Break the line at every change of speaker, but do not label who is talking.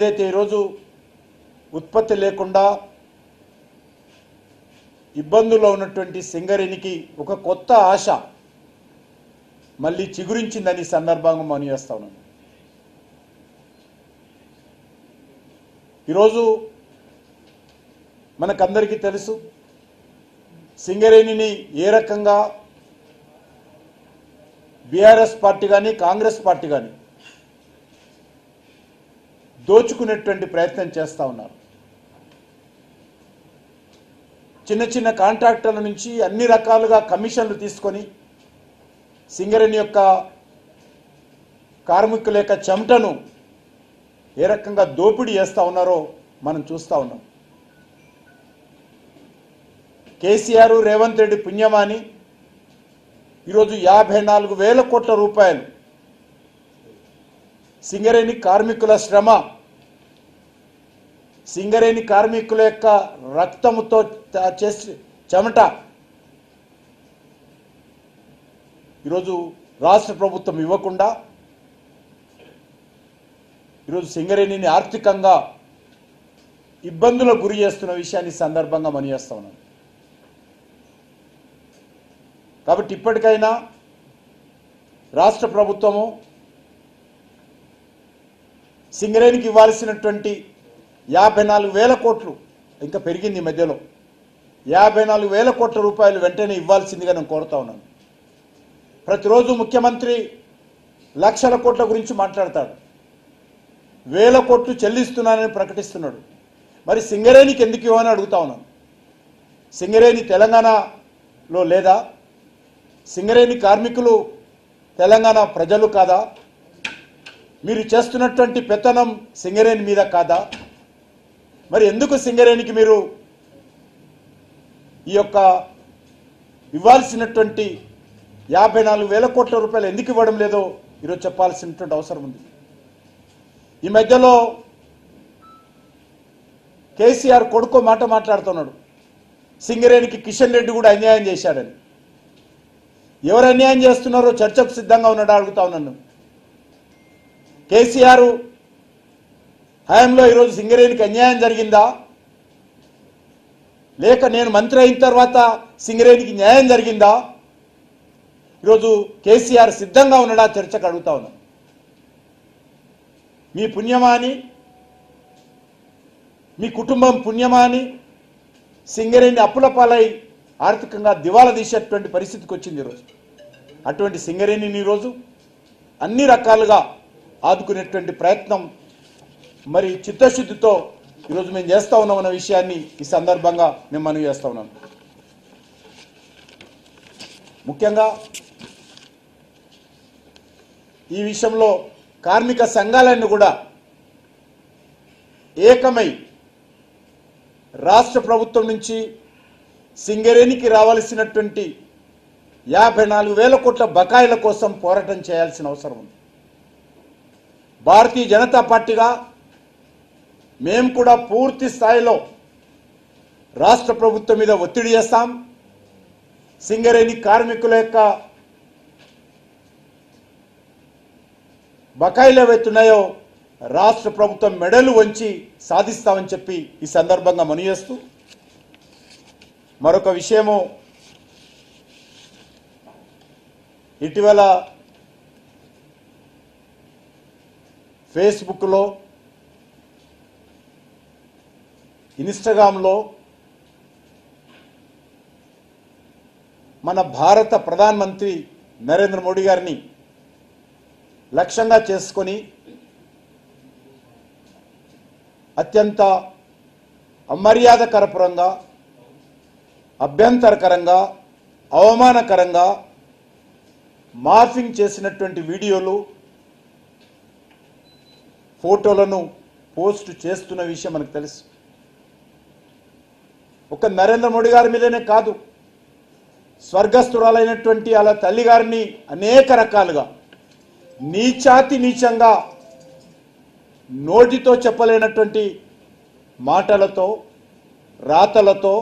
ఏదైతే ఈరోజు ఉత్పత్తి లేకుండా ఇబ్బందుల్లో ఉన్నటువంటి సింగరేణికి ఒక కొత్త ఆశ మళ్ళీ చిగురించిందని సందర్భంగా మనం చేస్తా ఉన్నాం. ఈరోజు మనకందరికీ తెలుసు సింగరేణిని ఏ రకంగా బీఆర్ఎస్ పార్టీ కానీ కాంగ్రెస్ పార్టీ కానీ దోచుకునేటువంటి ప్రయత్నం చేస్తూ ఉన్నారు. చిన్న చిన్న కాంట్రాక్టర్ల నుంచి అన్ని రకాలుగా కమిషన్లు తీసుకొని సింగరేణి యొక్క కార్మికుల యొక్క చెమటను ఏ రకంగా దోపిడీ చేస్తూ ఉన్నారో మనం చూస్తూ ఉన్నాం. కేసీఆర్ రేవంత్ రెడ్డి పుణ్యమాని ఈరోజు 54,000 కోట్ల రూపాయలు సింగరేణి కార్మికుల శ్రమ, సింగరేణి కార్మికుల యొక్క రక్తముతో చేసి చెమట ఈరోజు రాష్ట్ర ప్రభుత్వం ఇవ్వకుండా ఈరోజు సింగరేణిని ఆర్థికంగా ఇబ్బందులకు గురి చేస్తున్న విషయాన్ని సందర్భంగా మనం చేస్తా ఉన్నాం. కాబట్టి ఇప్పటికైనా రాష్ట్ర ప్రభుత్వము సింగరేణికి ఇవ్వాల్సినటువంటి 54,000 కోట్లు ఇంకా పెరిగింది ఈ మధ్యలో 54,000 కోట్ల రూపాయలు వెంటనే ఇవ్వాల్సిందిగా నేను కోరుతా ఉన్నాను. ప్రతిరోజు ముఖ్యమంత్రి లక్షల కోట్ల గురించి మాట్లాడతాడు, 1,000 కోట్లు చెల్లిస్తున్నానని ప్రకటిస్తున్నాడు. మరి సింగరేణికి ఎందుకు ఇవ్వని అడుగుతా ఉన్నాను. సింగరేణి తెలంగాణలో లేదా? సింగరేణి కార్మికులు తెలంగాణ ప్రజలు కాదా? మీరు చేస్తున్నటువంటి పెత్తనం సింగరేణి మీద కాదా? మరి ఎందుకు సింగరేణికి మీరు ఈ యొక్క ఇవ్వాల్సినటువంటి 54,000 కోట్ల రూపాయలు ఎందుకు ఇవ్వడం లేదో ఈరోజు చెప్పాల్సినటువంటి అవసరం ఉంది. ఈ మధ్యలో కేసీఆర్ కొడుకో మాట మాట్లాడుతున్నాడు, సింగరేణికి కిషన్ రెడ్డి కూడా అన్యాయం చేశాడని. ఎవరు అన్యాయం చేస్తున్నారో చర్చకు సిద్ధంగా ఉన్నాడు అడుగుతా ఉన్నాను. కేసీఆర్ హయాంలో ఈరోజు సింగరేణికి అన్యాయం జరిగిందా, లేక నేను మంత్రి అయిన తర్వాత సింగరేణికి న్యాయం జరిగిందా? ఈరోజు కేసీఆర్ సిద్ధంగా ఉన్నాడా చర్చకు అడుగుతా ఉన్నాను. మీ పుణ్యమా అని, మీ కుటుంబం పుణ్యమా అని సింగరేణి అప్పుల పాలై ఆర్థికంగా దివాలా తీసేటువంటి పరిస్థితికి వచ్చింది ఈరోజు. అటువంటి సింగరేణిని ఈరోజు అన్ని రకాలుగా ఆదుకునేటువంటి ప్రయత్నం మరి చిత్తశుద్ధితో ఈరోజు మేము చేస్తూ ఉన్నామన్న విషయాన్ని ఈ సందర్భంగా నేను మనవి చేస్తూ ఉన్నాను. ముఖ్యంగా ఈ విషయంలో కార్మిక సంఘాలన్నీ కూడా ఏకమై రాష్ట్ర ప్రభుత్వం నుంచి సింగరేణికి రావాల్సినటువంటి 54,000 కోట్ల బకాయిల కోసం పోరాటం చేయాల్సిన అవసరం ఉంది. భారతీయ జనతా పార్టీగా మేము కూడా పూర్తి స్థాయిలో రాష్ట్ర ప్రభుత్వం మీద ఒత్తిడి చేస్తాం. సింగరేణి కార్మికుల యొక్క బకాయిలు ఏవైతున్నాయో రాష్ట్ర ప్రభుత్వం మెడలు వంచి సాధిస్తామని చెప్పి ఈ సందర్భంగా మనవి చేస్తూ, మరొక విషయము, ఇటీవల ఫేస్బుక్లో, ఇన్స్టాగ్రామ్లో మన భారత ప్రధానమంత్రి నరేంద్ర మోడీ గారిని లక్ష్యంగా చేసుకొని అత్యంత అమర్యాదకరపరంగా, అభ్యంతరకరంగా, అవమానకరంగా మార్ఫింగ్ చేసినటువంటి వీడియోలు, ఫోటోలను పోస్ట్ చేస్తున్న విషయం మనకు తెలుసు. ఒక నరేంద్ర మోడీ గారి మీదనే కాదు, స్వర్గస్థురాలైనటువంటి అలా తల్లి గారిని అనేక రకాలుగా నీచాతి నీచంగా నోటితో చెప్పలేనటువంటి మాటలతో, రాతలతో